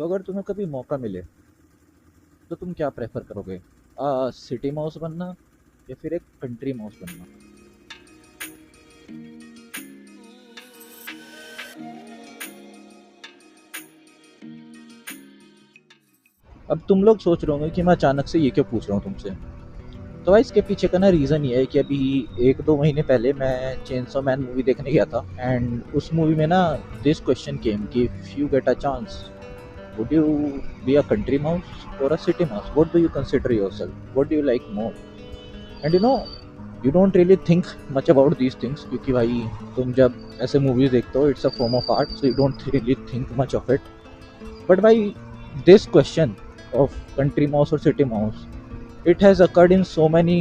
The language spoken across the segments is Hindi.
तो अगर तुम्हें कभी मौका मिले तो तुम क्या प्रेफर करोगे? सिटी माउस बनना या फिर एक कंट्री माउस बनना? अब तुम लोग सोच रहे होंगे कि मैं अचानक से ये क्यों पूछ रहा हूँ तुमसे। तो भाई इसके पीछे का ना रीज़न ये है कि अभी 1-2 महीने पहले मैं चेनसो मैन मूवी देखने गया था एंड उस मूवी में ना दिस क्वेश्चन केम कि if you get a chance, would you be a country mouse or a city mouse? What do you consider yourself? What do you like more? And you don't really think much about these things क्योंकि भाई तुम जब ऐसे मूवीज देखते हो it's a form of art, so you don't really think much of it. But भाई this question of country mouse और city mouse, it has occurred in so many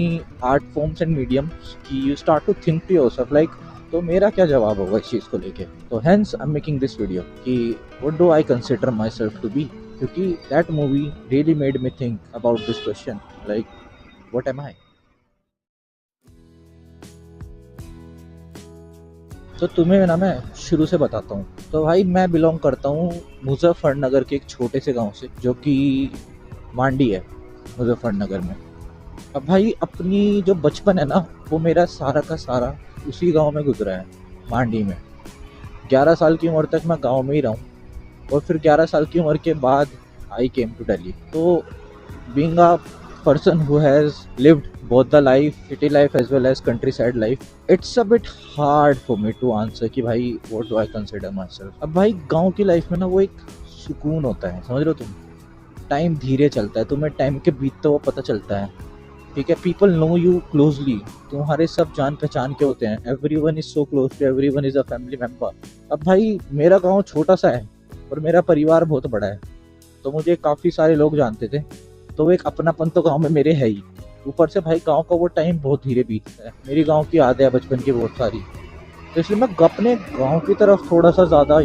art forms and mediums कि you start to think to yourself like तो मेरा क्या जवाब होगा इस चीज़ को लेके. तो hence I'm making this video कि what do I consider myself to be, क्योंकि that movie really made me think about this question like what am I. तो तुम्हें ना मैं शुरू से बताता हूँ. तो भाई मैं बिलोंग करता हूँ मुजफ्फरनगर के एक छोटे से गांव से जो कि मांडी है मुजफ्फरनगर में. अब भाई अपनी जो बचपन है ना वो मेरा सारा का सारा उसी गांव में गुजरा है, मांडी में. 11 साल की उम्र तक मैं गांव में ही रहा हूँ और फिर 11 साल की उम्र के बाद आई केम टू दिल्ली. तो being a person who has lived both the life, city life as well as countryside life, it's a bit hard for me to answer कि भाई what do I consider myself. अब भाई गांव की लाइफ में ना वो एक सुकून होता है, समझ रहे हो तुम. टाइम धीरे चलता है, तुम्हें टाइम के बीतते हुए पता चलता है. ठीक है, पीपल नो यू क्लोजली, तुम्हारे सब जान पहचान के होते हैं. Everyone is so close to everyone is a family member. अब भाई मेरा गाँव छोटा सा है और मेरा परिवार बहुत बड़ा है, तो मुझे काफ़ी सारे लोग जानते थे. तो वो एक अपनापन तो गांव में मेरे है ही. ऊपर से भाई गांव का वो टाइम बहुत धीरे बीतता है, मेरी गांव की यादें है बचपन की बहुत सारी. तो इसलिए मैं अपने गांव की तरफ थोड़ा सा ज़्यादा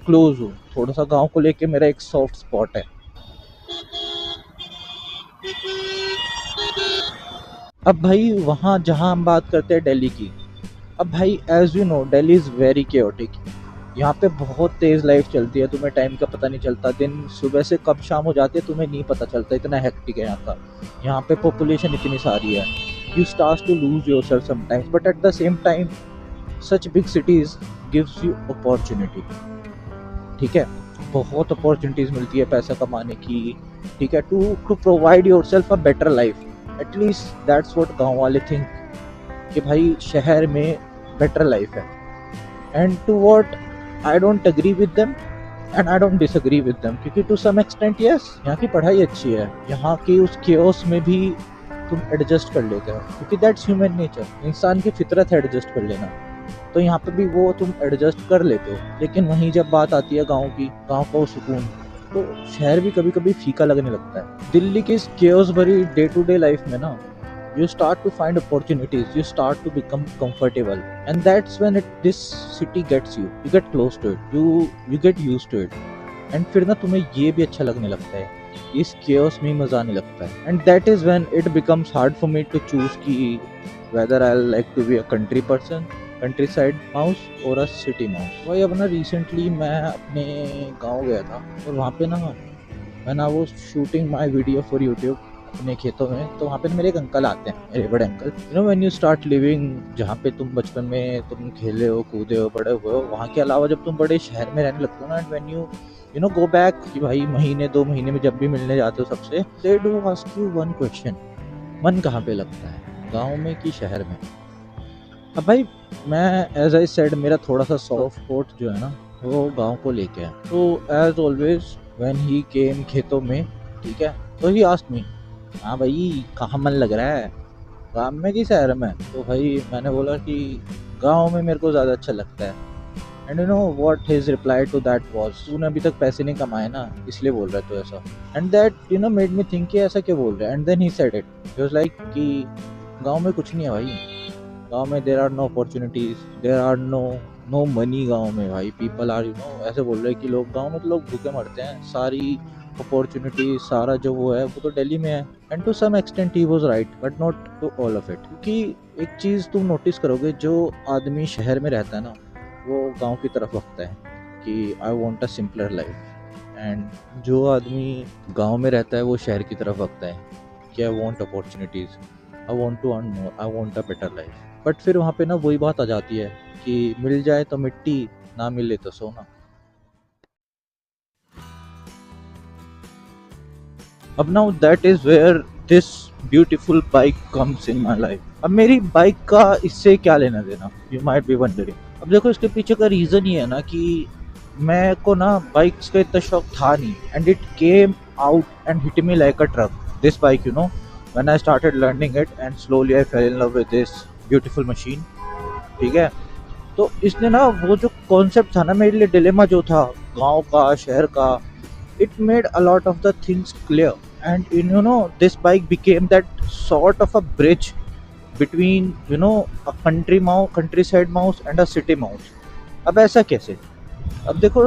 क्लोज हूँ. थोड़ा सा गांव को लेके मेरा एक सॉफ्ट स्पॉट है. अब भाई वहाँ जहाँ हम बात करते हैं दिल्ली की, अब भाई as you know Delhi is very chaotic. यहाँ पे बहुत तेज़ लाइफ चलती है, तुम्हें टाइम का पता नहीं चलता. दिन सुबह से कब शाम हो जाती है तुम्हें नहीं पता चलता, इतना हेक्टिक है यहाँ का. यहाँ पे पॉपुलेशन इतनी सारी है, you start to lose yourself sometimes. But at the same time such big cities gives you opportunity. ठीक है, बहुत अपॉर्चुनिटीज़ मिलती है पैसा कमाने की. ठीक है, to provide yourself a better life. At least that's what गाँव वाले थिंक कि भाई शहर में बेटर लाइफ है. And to what I don't agree with them and I don't disagree with them, क्योंकि टू सम एक्सटेंट यस, यहाँ की पढ़ाई अच्छी है, यहाँ की उस केओस में भी तुम एडजस्ट कर लेते हो क्योंकि दैट्स ह्यूमन नेचर. इंसान की फितरत है एडजस्ट कर लेना. तो यहाँ पे भी वो तुम एडजस्ट कर लेते हो. लेकिन वहीं जब बात आती है गाँव की, गाँव का वो सुकून, तो शहर भी कभी कभी फीका लगने लगता है. दिल्ली की इस केओस भरी डे टू डे लाइफ में ना you start to find opportunities, you start to become comfortable, and that's when this city gets you. You get close to it, you get used to it, and फिर ना तुम्हें ये भी अच्छा लगने लगता है, इस chaos में मजा आने लगता है. And that is when it becomes hard for me to choose कि whether I like to be a country person, countryside mouse or a city mouse. भाई अब ना recently मैं अपने गाँव गया था और वहाँ पे ना मैं ना वो shooting my video for YouTube अपने खेतों में. तो वहाँ पे मेरे एक अंकल आते हैं, मेरे बड़े uncle. When you start living जहाँ पे तुम बचपन में तुम खेले हो कूदे हो बड़े हुए हो, वहाँ के अलावा जब तुम बड़े शहर में रहने लगते हो ना, and when you go back कि भाई महीने 2 महीने में जब भी मिलने जाते हो सबसे, they do ask you one question, मन कहाँ पे लगता है, गाँव में कि शहर में. अब भाई मैं एज आई सेड मेरा थोड़ा सा सॉफ्ट स्पॉट जो है ना वो गाँव को लेके है. तो एज ऑलवेज व्हेन ही केम खेतों में, ठीक है, तो ही आस्क्ड मी, हाँ भाई कहाँ मन लग रहा है, गाँव में कि शहर में. तो भाई मैंने बोला कि गाँव में मेरे को ज़्यादा अच्छा लगता है. And you know what his reply to that was, तूने अभी तक पैसे नहीं कमाए ना इसलिए बोल रहा है तो ऐसा. And that made me think कि ऐसा क्यों बोल रहा है. And then he said it, he was like कि गाँव में कुछ नहीं है भाई, गाँव में there are no opportunities, there are no money. गाँव में भाई पीपल आर ऐसे बोल रहे हैं कि लोग गाँव में तो लोग भूखे मरते हैं, सारी अपॉर्चुनिटी सारा जो वो है वो तो दिल्ली में है. And to some extent he was right but not to all of it. क्योंकि एक चीज़ तुम नोटिस करोगे, जो आदमी शहर में रहता है ना वो गांव की तरफ भगता है कि I want a simpler life. And जो आदमी गांव में रहता है वो शहर की तरफ भागता है कि I want opportunities, I want to earn more, I want a better life. But फिर वहाँ पे ना वही बात आ जाती है कि मिल जाए तो मिट्टी, ना मिले तो सोना। अब now that is where this beautiful bike comes in my life. अब मेरी बाइक का इससे क्या लेना देना, यू माइट बी वंडरिंग। अब देखो इसके पीछे का रीजन ये है ना कि मैं को ना बाइक्स का इतना शौक था नहीं, and it came out and hit me like a truck, this bike you know, when I started learning it and slowly I fail in love with this beautiful machine. ठीक है, तो इसने ना वो जो कॉन्सेप्ट था ना मेरे लिए, डिलेमा जो था गांव का शहर का, it made a lot of the things clear, and you know this bike became that sort of a bridge between a countryside mouse and a city mouse। अब ऐसा कैसे? अब देखो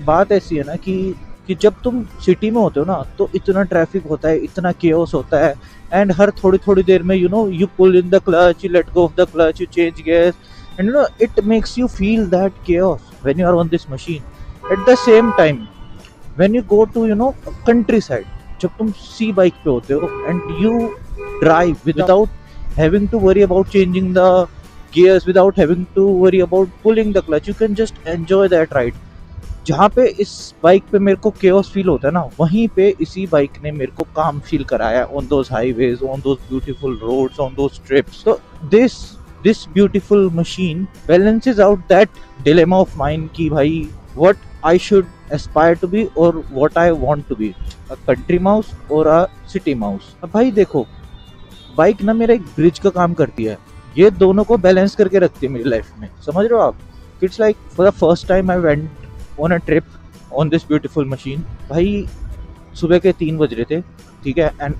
बात ऐसी है ना कि जब तुम सिटी में होते हो ना तो इतना ट्रैफिक होता है, इतना केओस होता है, एंड हर थोड़ी थोड़ी देर में you pull in the clutch, you let go of the clutch, you change gears, and it makes you feel that chaos when you are on this machine. At the same time when you go to countryside, जब तुम सी बाइक पे होते हो and you drive without having to worry about changing the gears, without having to worry about pulling the clutch, you can just enjoy that ride। जहाँ पे इस बाइक पे मेरे को chaos फील होता है ना, वहीं पे इसी बाइक ने मेरे को काम फील कराया on those highways, on those beautiful roads, on those trips। So this beautiful machine balances out that dilemma of mine कि भाई what I should aspire to be or what I want to be, a country mouse or a city mouse। अब भाई देखो बाइक ना मेरा एक ब्रिज का काम करती है, ये दोनों को बैलेंस करके रखती है मेरी लाइफ में, समझ रहे हो आप। It's like for the first time I went on a trip on this beautiful machine. भाई सुबह के 3 बज रहे थे, ठीक है, एंड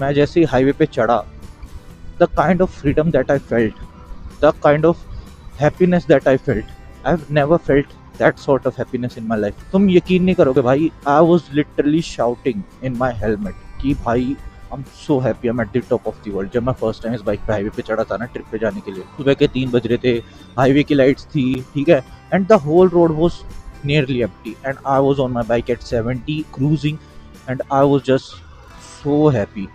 मैं जैसे ही हाईवे पे चढ़ा, the kind of freedom that I felt, the kind of happiness that I felt, I have never felt that sort of happiness in my life। तुम यकीन नहीं करोगे भाई, I was literally shouting in my helmet कि भाई I'm so happy, I'm at the top of the world। जब मैं फर्स्ट टाइम इस बाइक पे हाईवे पे चढ़ा था ना ट्रिप पे जाने के लिए, सुबह के 3 बज रहे थे, हाईवे की लाइट्स थी, ठीक है, and the whole road was nearly empty and I was on my bike at 70 cruising and I was just so happy।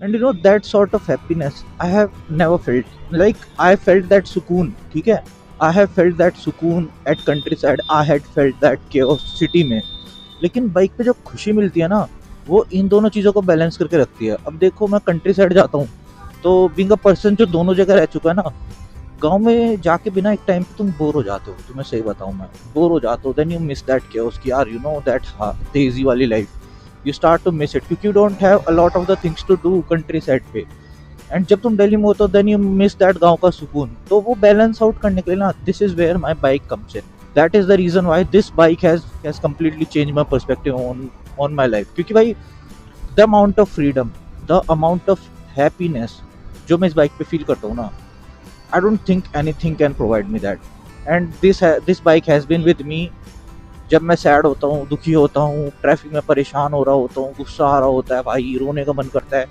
and that sort of happiness I have never felt, like I felt that sukoon, ठीक है, I have felt that sukoon at countryside, I had felt that chaos city में। लेकिन बाइक पे जो खुशी मिलती है ना, वो इन दोनों चीज़ों को बैलेंस करके रखती है। अब देखो मैं कंट्री साइड जाता हूँ तो बीइंग अ पर्सन जो दोनों जगह रह चुका है ना, गांव में जाके बिना एक टाइम पे तुम बोर हो जाते हो, तुम्हें सही बताऊं मैं बोर हो जाते हो, then you miss that chaos कि यार दैट तेजी वाली life, you start to miss it क्योंकि you don't have a lot of the things to do countryside पे। एंड जब तुम दिल्ली में होते हो then you miss that गांव का सुकून, तो वो बैलेंस आउट करने के लिए ना, this is where my bike comes in। that is the reason why this bike has completely changed my perspective on my life। क्योंकि भाई the amount of freedom, the amount of happiness जो मैं इस बाइक पे फील करता हूँ ना, I don't think anything can provide me that। and this bike has been with me जब मैं सैड होता हूँ, दुखी होता हूँ, ट्रैफिक में परेशान हो रहा होता हूँ, गुस्सा आ रहा होता है भाई, रोने का मन करता है,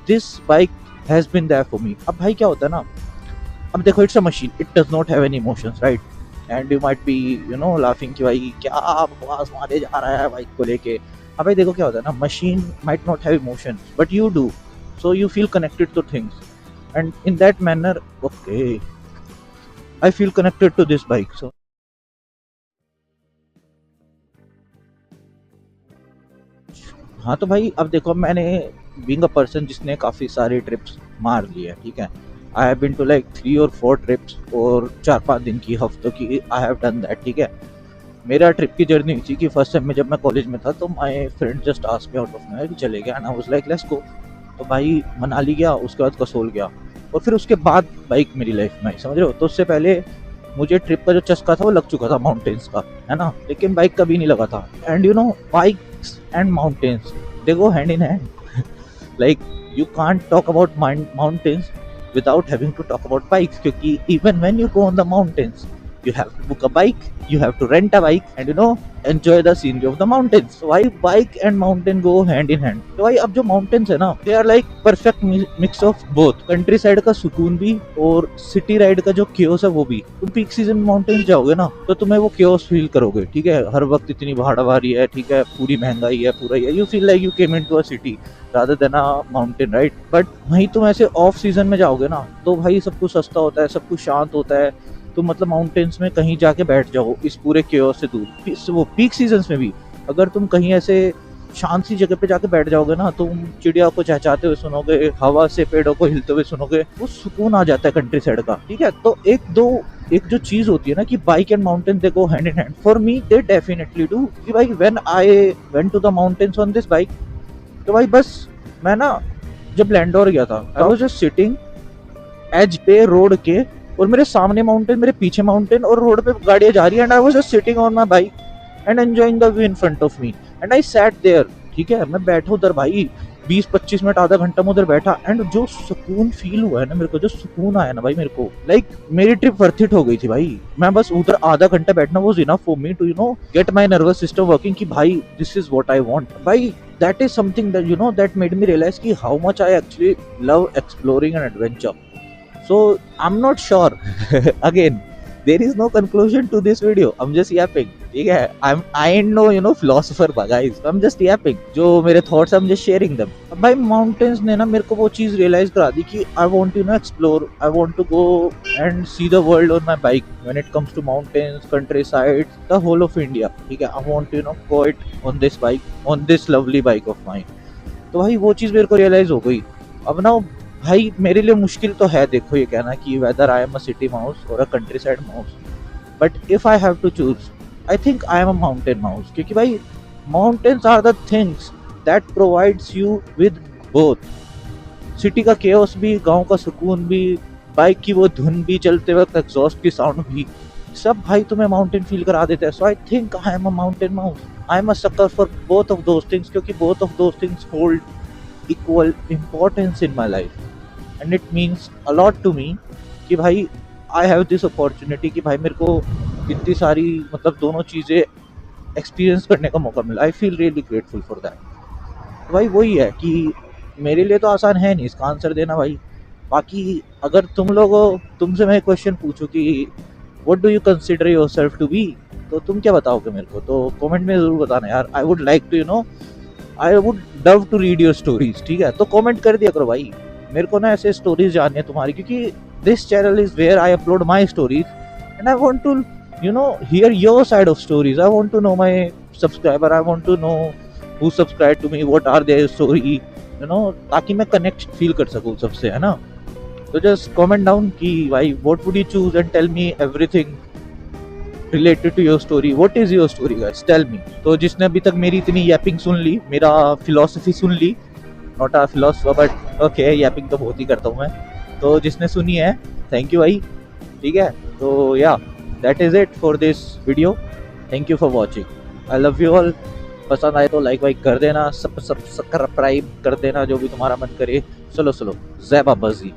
this bike has been there for me. अब भाई क्या होता है ना, अब देखो it's a machine, it does not have any emotions, right, and you might be laughing कि भाई क्या बकवास मारे जा रहा है बाइक को लेके। अब भाई देखो क्या होता है ना, machine might not have emotion but you do, so you feel connected to things and in that manner okay I feel connected to this bike. So हाँ तो भाई अब देखो मैंने बीइंग अ पर्सन जिसने काफ़ी सारे ट्रिप्स मार लिए, ठीक है, I have been to like 3 और 4 ट्रिप्स और 4-5 दिन की, हफ्तों की, आई हैव डन दैट, ठीक है। मेरा ट्रिप की जर्नी हुई थी कि फर्स्ट टाइम में जब मैं कॉलेज में था तो my friend just asked me out of nowhere कि चले गया, and I was like let's go. तो भाई मनाली गया, उसके बाद कसोल गया, और फिर उसके बाद बाइक मेरी लाइफ में आई, समझ रहे हो। तो उससे पहले मुझे ट्रिप का जो चस्का था वो लग चुका था माउंटेन्स का, है ना, लेकिन बाइक कभी नहीं लगा था। And bikes and mountains they go hand in hand. like you can't talk about mountains without having to talk about bikes, क्योंकि even when you go on the mountains you have to book a bike, you have to rent a bike, and enjoy the scenery of the mountains. So why bike and mountain go hand in hand? तो भाई अब जो mountains है ना, they are like perfect mix of both. Country side का सुकून भी और सिटी राइड का जो chaos है वो भी. तुम पीक सीजन माउंटेन्स जाओगे ना तो तुम्हें वो chaos फील करोगे, ठीक है. हर वक्त इतनी भाड़ावारी है, ठीक है, पूरी महंगाई है, पूरा है. You feel like you came into a city rather than a mountain, right? But वहीं तुम ऐसे ऑफ सीजन में जाओगे ना तो भाई सब कुछ सस्ता होता है, सब कुछ शांत होता है. तो मतलब माउंटेन्स में कहीं जाके बैठ जाओ इस पूरे केओस से दूर. वो पीक सीजन्स में भी अगर तुम कहीं ऐसे शांत सी जगह पे जाके बैठ जाओगे ना, तुम चिड़िया को चहचहाते हुए सुनोगे, हवा से पेड़ों को हिलते हुए सुनोगे, वो सुकून आ जाता है कंट्री साइड का, ठीक है. तो एक जो चीज होती है ना कि bike and mountain they go hand in hand. For me they definitely do. कि भाई when I went to the mountains on this bike, तो भाई बस मैं ना जब लैंडोर गया था, I was just sitting edge पे रोड के, और मेरे सामने माउंटेन, मेरे पीछे माउंटेन, और रोड पे गाड़ियां जा रही है, and I was just sitting on my bike and enjoying the view in front of me, and I sat there. ठीक है, मैं बैठा उधर भाई 20-25 मिनट, आधा घंटा में उधर बैठा, एंड जो सुकून फील हुआ है ना मेरे को, जो सुकून आया ना भाई मेरे को, लाइक मेरी ट्रिप वर्थ इट हो गई थी भाई. मैं बस उधर आधा घंटा बैठना was enough for me to get my nervous system working कि भाई this is what I want. भाई that is something that that made me realize ki how much I actually love exploring and adventure. So I'm not sure again, there is no conclusion to this video, I'm just yapping, ठीक है. I ain't no philosopher guys, I'm just yapping. जो मेरे thoughts I'm just sharing them. अब भाई mountains ने ना मेरे को वो चीज realize करा दी कि I want to explore, I want to go and see the world on my bike when it comes to mountains, countryside, the whole of India, ठीक है. I want to go it on this bike, on this lovely bike of mine. तो भाई वो चीज मेरे को realize हो गई. अब ना भाई मेरे लिए मुश्किल तो है देखो ये कहना कि whether I am a city mouse or a countryside mouse, but if I have to choose, I think I am a mountain mouse. क्योंकि भाई mountains are the things that provides you with both. City का chaos भी, गांव का सुकून भी, बाइक की वो धुन भी, चलते वक्त एग्जॉस्ट की साउंड भी, सब भाई तुम्हें माउंटेन फील करा देते हैं. So I think I am a mountain mouse. I am a sucker for both of those things, क्योंकि both of those things hold equal importance in my life, and it means a lot to me कि भाई I have this opportunity कि भाई मेरे को इतनी सारी मतलब दोनों चीज़ें एक्सपीरियंस करने का मौका मिला. I feel really grateful for that. भाई वही है कि मेरे लिए तो आसान है नहीं इसका आंसर देना भाई. बाकी अगर तुमसे मैं क्वेश्चन पूछूं कि what do you consider yourself to be, तो तुम क्या बताओगे मेरे को? तो कमेंट में ज़रूर बताना यार. I would like to I would love to read your stories. ठीक है, तो कमेंट कर दिया करो भाई. मेरे को ना ऐसे स्टोरीज जाननी है तुम्हारी, क्योंकि this channel is where I upload my stories, and I want to hear your side of stories. I want to know my subscriber, I want to know who subscribe to me, what are their story, ताकि मैं कनेक्ट फील कर सकूँ सबसे, है ना. तो जस्ट कमेंट डाउन कि भाई what would you choose and tell me everything related to your story. What is your story guys, tell me. तो जिसने अभी तक मेरी इतनी यापिंग सुन ली, मेरा फिलोसफी सुन ली, not a philosopher but okay, yapping तो बहुत ही करता हूँ मैं, तो जिसने सुनी है थैंक यू भाई. ठीक है, तो या that is it for this video. Thank you for watching. I love you all. पसंद आए तो लाइक वाइक कर देना, सब्सक्राइब कर देना, जो भी तुम्हारा मन करे. चलो जय बाबा जी.